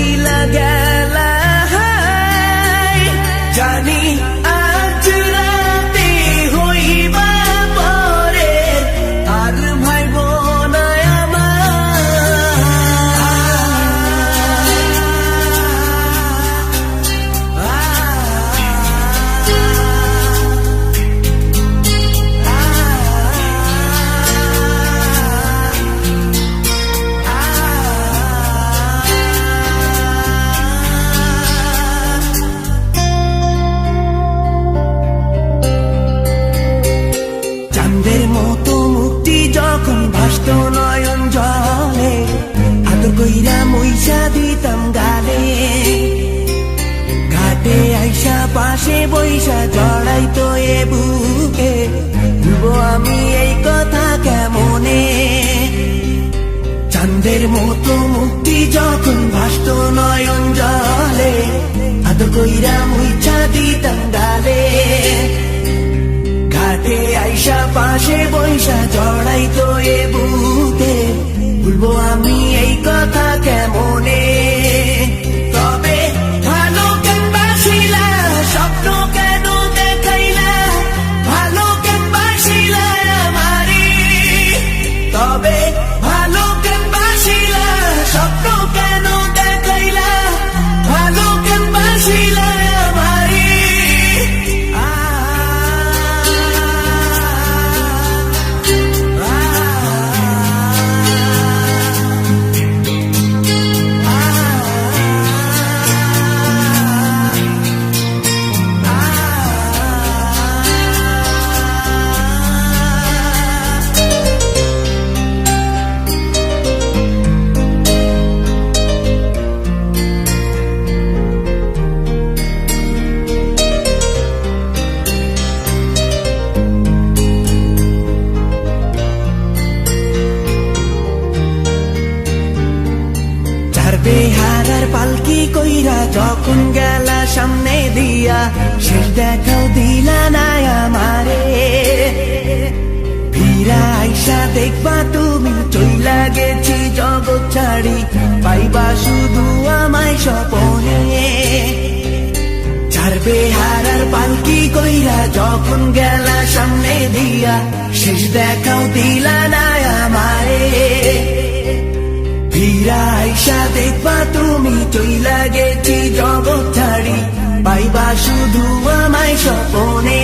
ভুইলা গেলা জানি আজ রাতে হইবা পরে আর ভাইব না চাঁদের মতো মুক্তি যখন ভাসত নয়ন জলে আদর কইরা মইসা দিতাম গালে ঘাটে আইসা পাশে বইসা জড়াইতো এ বুকে ভুলবো আমি এই কথা কেমনে চাঁদের মতো মুক্তি যখন ভাসত নয়ন জলে আদর কইরা মইসা দিতাম গালে ঘাটে আইসা পাশে বইসা জড়াইতো এ বুকে ভুলবো আমি এই কথা কেমনে তবে ভালো কেন বাসিলা স্বপ্ন কেন দেখাইলা ভালো কেন বাসিলা আমারে তবে ভালো কেন বাসিলা স্বপ্ন কেন দেখাইলা ভালো কেন বাসিলা আমারে বেহারার পালকি কইরা যখন গেলা সামনে দিয়া শেষ দেখাও দিলা না আমারে ফিরা আইসা দেখবা তুমি চইলা গেছি জগৎ ছাড়ি পাইবা শুধু আমায় স্বপনে চার বেহারার পালকি কইরা যখন গেলা সামনে দিয়া শেষ দেখাও দিলা না আমারে ফিরা আইসা দেখবা তুমি চইলা গেছি জগৎ ছাড়ি পাইবা শুধু আমায় স্বপনে